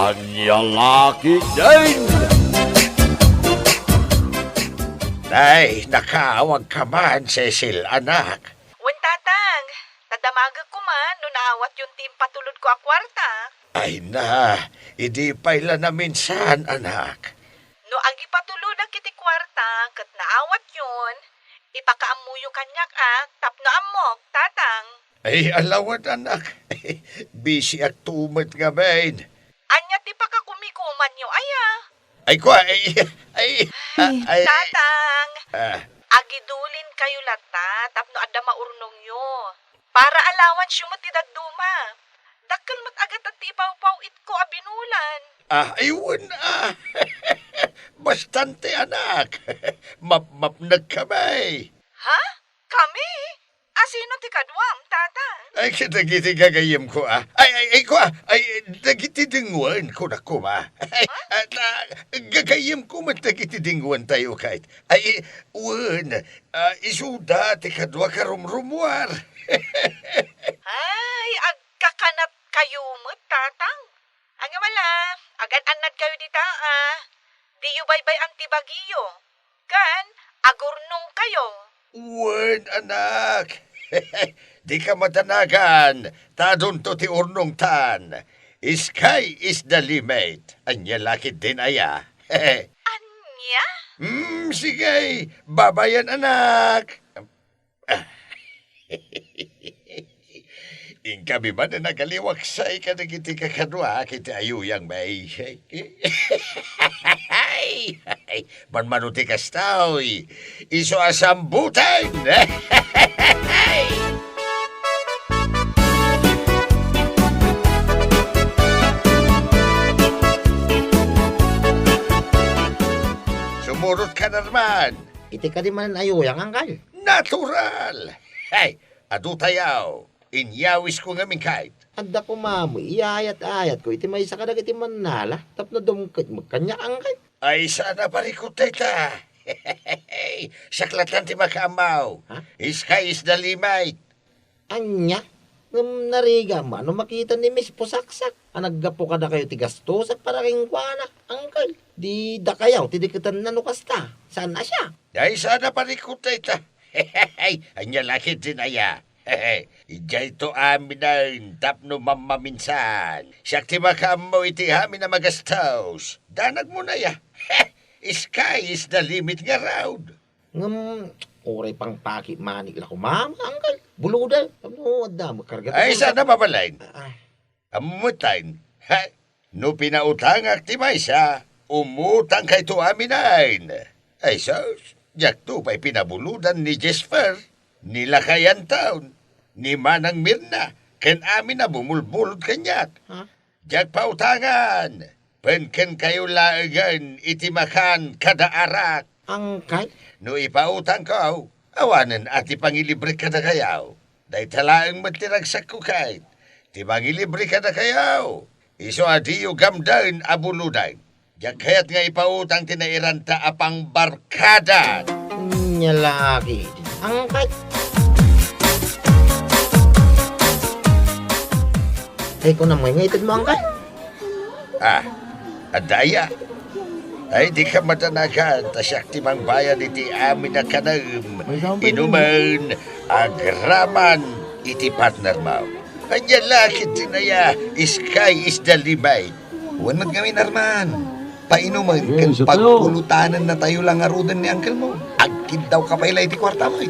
Anya laki din! Nay, nakaawag ka man, Cecil, anak. Wen tatang, tadamaga ko man no naawat yung team patulod ko a kwarta. Ay na, hindi paila na minsan, anak. No agi patulod ang kiti kwarta kat naawat yun, ipakaamuyo kanyak tapno amok, tatang. Ay, alawad, anak. Busy at tumad nga, main. Anya ti pakakumikuman nyo, Ay, kwa, Tatang, agidulin kayo lata, tapno adda maurnong nyo. Para alawan siyo matidagduma. Dakkel mat agat at tipaw-paw itko abinulan. Ayun, Bastante, anak. Mapnag kamay. Ha? Kami? Asino ti kadwam, tatang? Ay, kitagiti gagayim ko, Ay, kwa, nagitidingwan ko na ko, Ay, gagayim ko matagitidingwan tayo kahit. Ay, isuda, ti kadwa karumrumuar. Ay, agkakanat kayo mo, tatang. Ang wala, agad-anad kayo dita, Di yu baybay antibagiyo. Kan, agurnong kayo. Anak. Di ka matanagan. Tadon to ti urnong tan. Sky is the limit. Anya lakit din aya. Anya? Sige. Babayan, anak. Kami man na nagaliwak sa ikanagiti kakadwa kiti ayuyang may. Manmanuti kastaw. Iso asambutan. Sumurot ka na naman. Iti ka di man ayuyang angkal. Natural. Hey, adu tayaw. Inyawis ko nga kahit. Anda ko mamo, iayat-ayat ko. Iti may isa ka iti manala. Tapno dumkit mo kanya angkal. Ay, sana parikot ta. Saklatan ti makamaw. Ha? Sky is the limit. Anya? Ngam nariga man, no makita ni Miss Pusaksak. Naggapo ka na kayo tigastosak para kayong kuwana, angkal. Di da kayaw, tidikitan na nukasta. Saan na siya? Ay, sana parikot ta. Anya lakit din aya. Ijay to amin na tapno mamaminsan. Siyak ti makamaw iti amin na magastaws. Danag mo na ya. Sky is the limit nga round. Ngam, oray pang paki manik la ko, mama, angkal. Buluda, tapno adda, magkarga. Ay, sana mabalain. Ay, Amumutain. No pinautangak ti maysa, umutang kay to aminain. Ay, sos, jak to pa'y pinabuludan ni Jesper, nilakayan taon, ni Manang Mirna, ken amin na bumulbulod kanyak. ha? Jak pautangan, penken kayo laagan itimakan kada arak. Angkal? No ipautang ko, awanan at ipangilibre ka na kayaw. Dahil talaang matiragsak ko kahit. Ti mangilibre ka na kayaw. Iso adiyo gamdan abuludan. Jak kaya't nga ipautang tinairanta apang barkada. Nyalaki. Angkal? Ay, kung naman ngayitid mo, angkal. Adaya. Ay, di ka matanagan, tasyak ti mang bayan iti amin na kanam. Inuman, agraman, iti partner mo. Anya lakit tinaya, sky is the limit. Huwag kami Arman. Painuman, kan pagpulutanan na tayo lang arudan ni uncle mo. Agkid daw ka pa iti kwarta mo.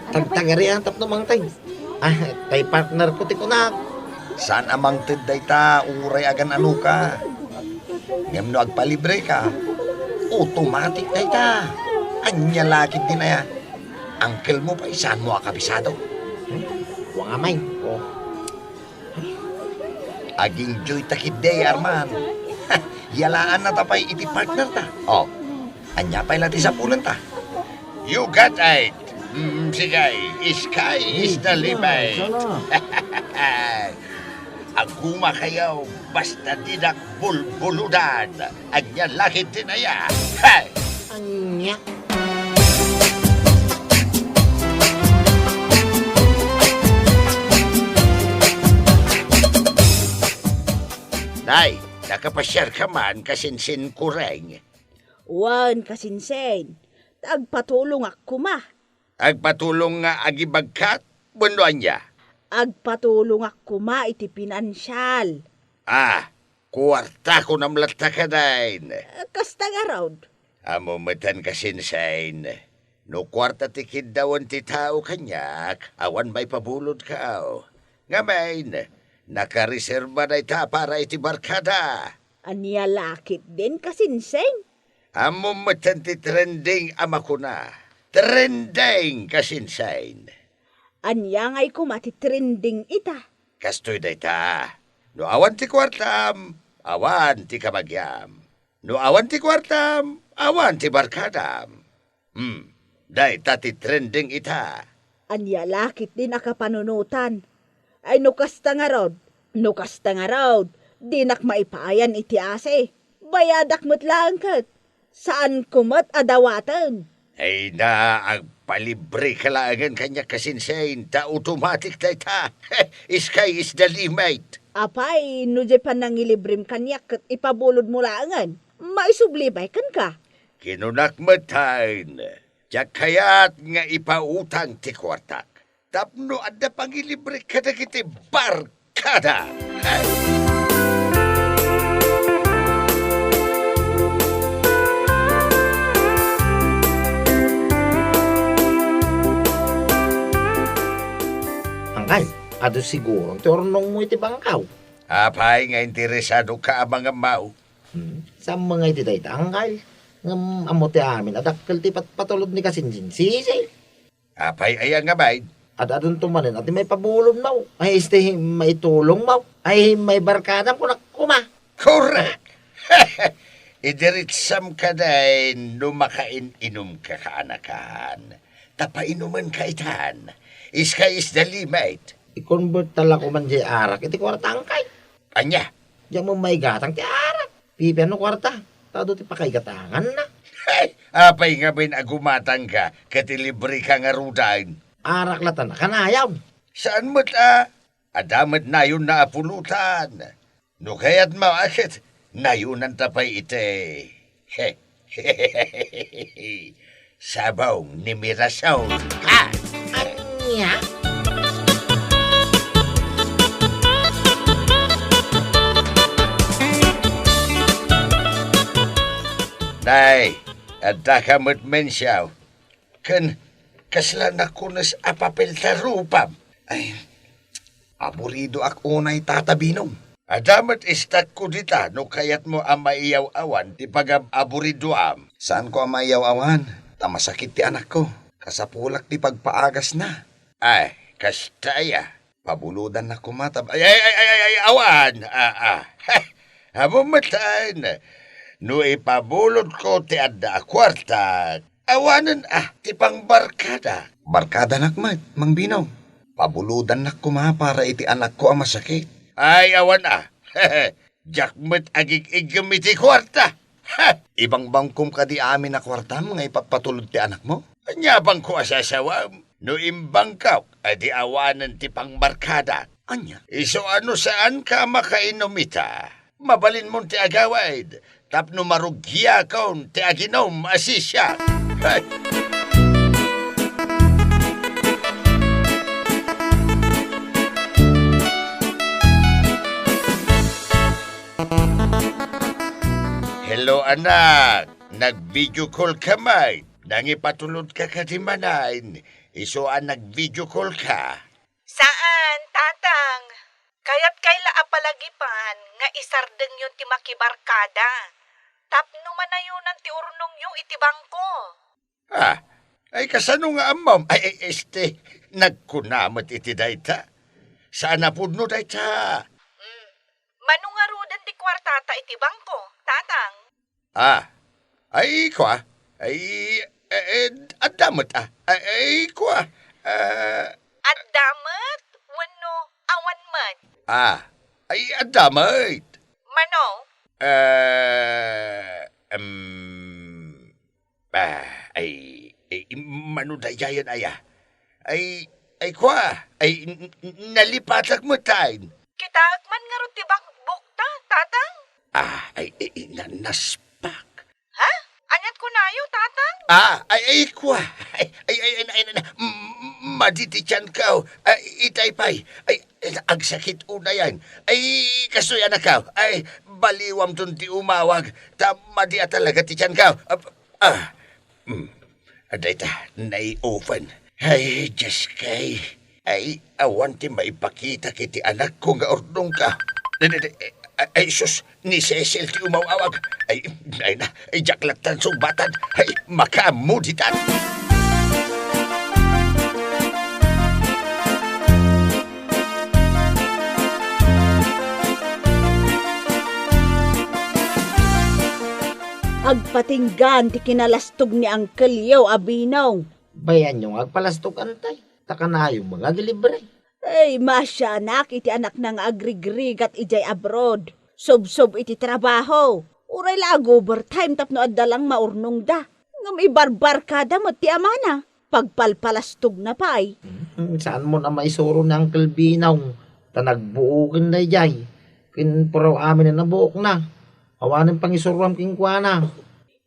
Tagtagari ang tap namang tay. Tay partner ko ti kunak. Saan amang tiday ta, uray agan ano ka. Ngam no agpalibre ka, automatic day ta. Anya lakit din na ya. Uncle mo pa isaan mo akabisado. Huwag amay. Oh. Aging joy takid day, Arman. Yalaan na tapay iti partner ta. Oh, anya pa'y lati sa pulan ta. You got it. Sige, sky is the limit. Aguma kayaw, basta didak bulbuludan. Anya lakit tinaya. Hey! Anya. Nay, nakapasyar ka man kasinsin kureng. Wan kasinsen, agpatulong ako ma. Agpatulong nga agibagkat, bunuan niya. Agpatulong ako ma iti pinansyal. Kuwarta ko namlata ka dain. Kasta nga raw. Amo matan kasinsain. No kwarta tikid dawan ti tao kanyak, awan may pabulod ka. Ngamain, nakareserba na ita para iti barkada. Anya lakit din kasinsen. Amo matan ti trending ama ko na. Trending kasinsain. Anya ngay ko mati trending ita. Kastoy da ita. No awan ti kwartam, awan ti kamagyam. No awan ti kwartam, awan ti barkadam. Day tati trending ita. Anya lakit din akapanunutan. Ay nukasta nga raw. Nukasta nga raw. Dinak maipayan iti ase. Bayadak mo't lang kat. Saan kumot adawatan? Ay na, ang palibre kalaangan kanya kasinsain, ta automatic ta ita. Sky is the limit. Apay, no di pa nangilibrim kanyak kat ipabulod mo laangan. Maisublibay kan ka. Kinunak matain. Diyak kaya't nga ipautang ti kwartak. Tapno adda pangilibre kada kiti barkada. Angkay, ado siguro ang turnong mo iti bangkaw. Apay nga interesado ka mga mau. Sa mga iti dayta, angkay. Ngam amo ti amin, adakkel ti patulod ni kasinsin. Sisi. Apay ay nga bay. At adon tumanin, at may pabulong maw. Ay, may tulong maw. Ay, may barkadam ko na kuma. Correct. Idiritsam ka dahin no makain-inom ka kaanakan. Tapainuman ka itan. Sky is the limit. I-convert tala ko man di arak. Iti kwarta angkay. Anya? Diyan mo may gatang ti arak. Pipi ano kwarta? Tado ti pakaigatangan na. Apay nga bin agumatang ka, katilibre ka nga rudain. Arak latan na kanayaw. Saan mo't adamat na yun na apulutan. No kaya't maakit, na yun ang tapay ite. Sabaw ni Mirasaw. Ha! Anya? Nay, adda ka mo't mensyaw. Kaslan ako nas apapel tarupam. Ay, aburido ak unay tatabinom. Adamat istak ko dita, no kayat mo ang maiyaw awan, ti pag-aburido am. Saan ko ang mayaw-awan? Tamasakit ti anak ko. Kasapulak ti pagpaagas na. Ay, kastaya. Pabuludan na kumatab. Ay, awan. Hamumatan. No ipabulod ko ti adda kwarta. Awanan ti pangbarkada. Barkada nakmat, Mang Binaw. Pabuludan na kuma para iti anak ko ang masakit. Ay, awan Jakmet agig-igam iti kwarta. Ibang bangkom ka di amin na kwartam nga ipapatulod ti anak mo? Anya bang ko asasawam? No imbang ka, adi awanan ti pangbarkada. Anya? Iso ano saan ka makainom ita? Mabalin mo ti agawad. Tapno marugya kaon ti aginom asisya. Hello anak, nag-video call ka may. Nangipatulod ka kadimanain. Isuan nag-video call ka. Saan, tatang? Kaya't kaila apalagipan nga isardeng yun ti makibarkada. Tapno manayunan ti urnong yung itibangko. Ay kasano nga amam? Ay, nagkunamot iti dayta. Saan na pudno dayta? Manungarudan ti kwartata itibangko, tatang. Ay kwa. Ay, adamot Ay kwa. At damat, wano, awan man. Ay adamot. Mano? Manudayayan ay kwa. Ay, nalipatak mo tayo. Kita man nga ro tibang bukta, tatang. naspak. Ha? Anyat ko na yo, tatang? Kwa. Maditityan ka. Itay pay. Ang sakit una yan. Kasuyan na ka. Baliwam dun ti umawag. Madi talaga tityan ka. Aday ta, nai-open. Diyos kay. Awan ti maipakita kiti anak ko nga ordong ka. Sus, ni Cecil ti umawawag. Jaklatan sumbatan. Makamuditan. Agpatinggan ti kinalastog ni Uncle Yo, Abinong. Bayan yung agpalastog antay. Takanayo mga gilibre. Ay, masya anak, iti anak ng agrigrig at ijay abroad. Sob-sob iti trabaho. Uray lag overtime tapno adalang maurnong da. Ngam ibarbar kada mo ti amana. Pagpalpalastog na pa'y. Saan mo na maisuro ng Uncle Binong? Tanagbuukin na jay. Kinpuraw amin na nabuok na. Awanin pang isuruam kingkwana.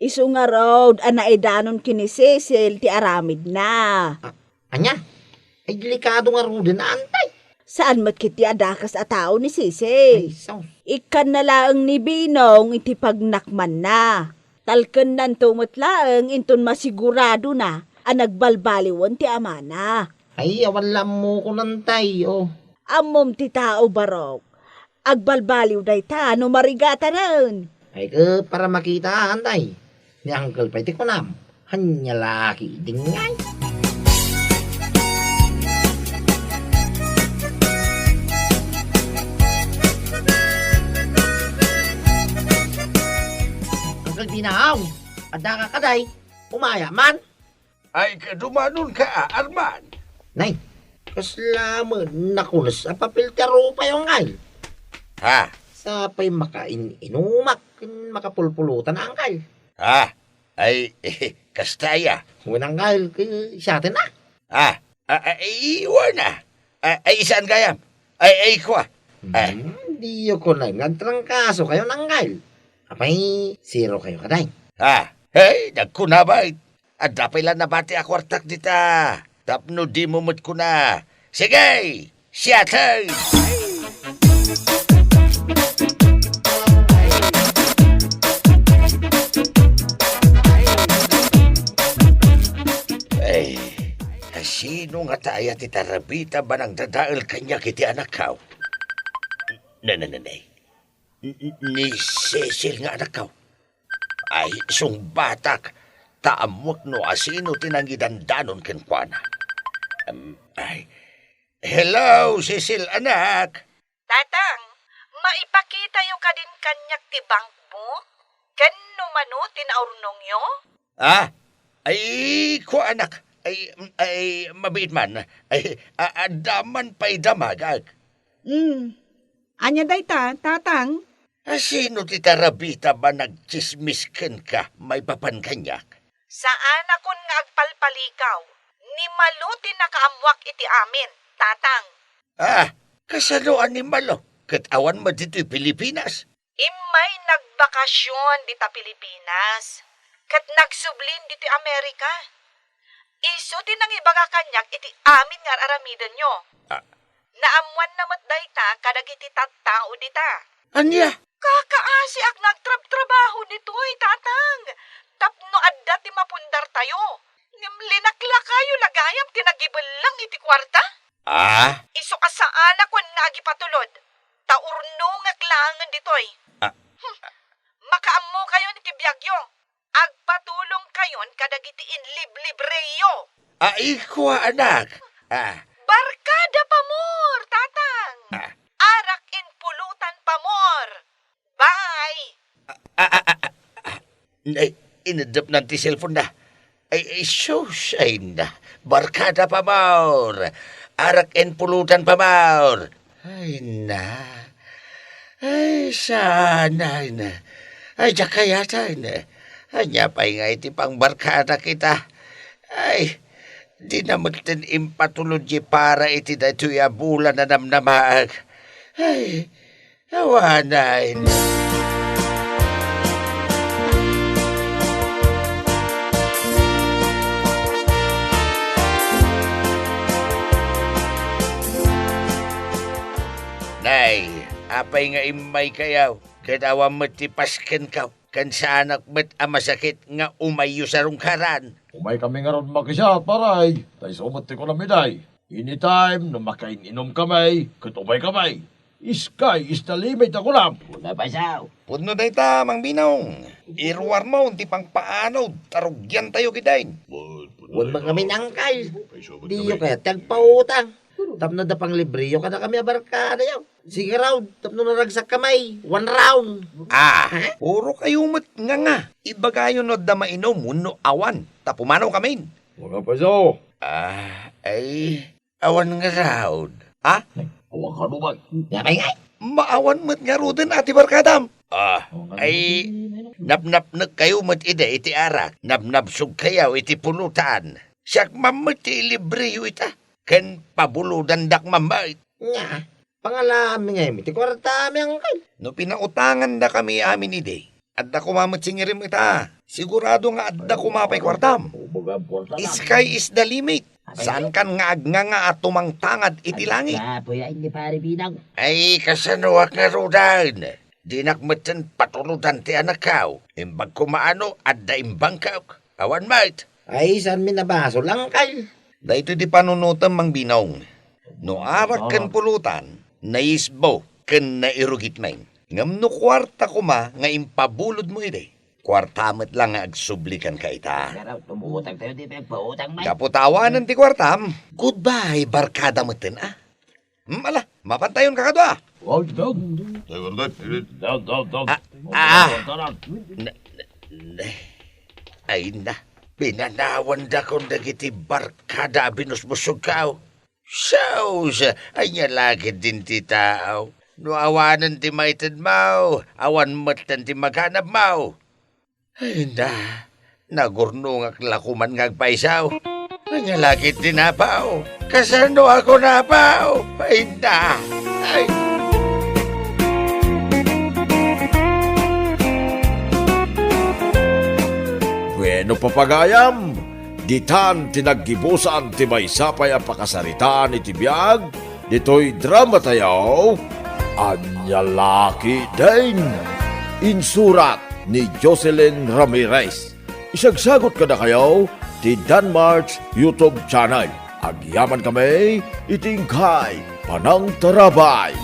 Isu nga road, anaidanon kini Cecil ti aramid na. Anya? Ay delikado nga ro din antay. Saan mat kiti adakas a tao ni Cecil? Ay, so. Ikan na laang ni Binong iti pagnakman na. Talken nan tumot laang inton masigurado na ang nagbalbaliwon ti amana. Ay, awan lang mo ko nantay, oh. Amom ti tao barok. Agbalbaliw day ta, no marigata nun. Ay, para makita antay. Ni Uncle Pay ti kunam. Hanya laki dingay. Uncle Binaw, ada ka kaday. Umaya man. Kadumanon ka, Arman. Nay, kaslaman nakunas sa papel taro pa yung ngay. Sa pa'y inumak, makapulpulutan ang angkal. Kastaya. Unang angkal, siya atin na. Iwan na. Saan kayam? Kwa. Hindi ko na nagtrangkaso kayo ng angkal. Apay, zero kayo kaday. Nagkunabay. Dapay lang nabati akwartak dita. Tapno di mumut ko na. Sige, siya tayo. Sino nga tayo ti tarabita ba nang dadaal kanya kiti anak kaw? Nanay. Ni Cecil nga anak kaw. Ay, sung batak. Taamok no asino tinangidandanon kenkwana. Hello, Cecil anak. Tatang, maipakita yung kadin kanyak ti bank mo? Kano mano tinaurnong yo? Ko anak. Mabait man. Adaman pa'y damagag. Anya day ta, tatang? Sino ti tarabita ba nagchismisken ka may papan kanyak? Saan akon nga agpalpalikaw? Ni maluti nakaamwak iti amin, tatang. Kasaluan ni Malo. Katawan mo dito'y Pilipinas. Imay nagbakasyon dita Pilipinas. Kat nagsublin dito Amerika. Iso din ang ibaga kanyak iti amin nga aramidan nyo. Naamuan namat dayta kadag iti tattao dita. Anya? Kakaasi ak nagtrabaho dito'y tatang. Tapno adda ti mapundar tayo. Linakla kayo lagayam tinagibelang iti kwarta. Iso ka saan akon nga agipatulod. Taurno nga klangan dito'y. Makaammo kayo ni tibiyagyo. Agpatulong kayon kadag iti inlib-libreyo. Ko anak. Barkada pamor, tatang. Arak in pulutan pamor. Bye. Inadap na ti cellphone na. Susay na. Barkada pamor. Arak in pulutan pamor. Sana na. Jakayata na. Anya pa nga iti pang barkada kita. Di naman tin impatology para iti dato'y abulan na namnamag. Awanay na. Apay nga imay kayaw. Kadawa matipasken ka. Kan sa anak met masakit nga umayo sa rungkaran. Umay kami nga ron makisya, paray. Tay sumati ko na miday. Anytime na makain-inom kamay, katubay kamay. Iskay is the limit ako lang. Wala pa siya. Puno day ta, Mang Binong. Iruwar mo, ti pang paano, tarugyan tayo kidain. Huwag ba kami nangkay? Di yung kaya tagpautang. Tapno da pang libriyo kada kami abarkada yaw. Sige raw, tapno naragsak kamay. 1 round. Puro kayo nga. Iba kayo no da mainom, muno awan. Tapumanaw kami. Wala pa siya. Ay, awan nga raw. Awang ka naman. Yapay ngay. Maawan mo't nga ro din, ati barkadam. Ay, nabnap kayo mo't iti arak. Nabnabsog kayaw iti pulutan. Siyak mamit ti libriyo ita. Ken pabuludan dak mamait. Nga, pangalami nga iti kwartami ang kay. No pinautangan da kami amin ide. Adda kumamit singirim ita. Sigurado nga adda kumapay kwartam. Sky is the limit. Saan kan nga agnganga at tumangtangad iti langit? Kapoy ay hindi pare binang. Ay, kasanuwak nga rudan. Di nakmatan patuludan ti anak kaw. Imbag kumaano, adda imbang kaw. Awan mait. Ay, saan minabaso lang kay? Dahito di panunutan, Mang Binong. No arak kan pulutan, naisbo kan nairugit main. Ngam no kwarta kuma nga impabulod mo ide. Kwartamet lang nga agsublikan ka ita. Karaw, tumuutang tayo di pinagpautang may. Kaputawanan ti kwartam. Goodbye, barkada mo tin, Ala, mapantayon ka kadwa. Wag down. Down. Ay na, pinanawan da kong dagiti barkada binusbusog kao. Saus, ay nga lagi din ti tao. No awanan ti maited mau, awan matan ti maghanap mau. Ay na, nagurnungak lakuman ngagpaisaw. Ay nga lagi tinapaw. Kasano ako napaw? Ay na, ay. Bueno papagayam, ditan tinaggibusan ti may sapay ang pakasaritaan iti biyag, dito'y drama tayo, Anyalaki din. Insurat ni Jocelyn Ramirez. Isagsagot ka na kayo ti Danmarks YouTube channel. Agyaman kami, itingkay, panang tarabay.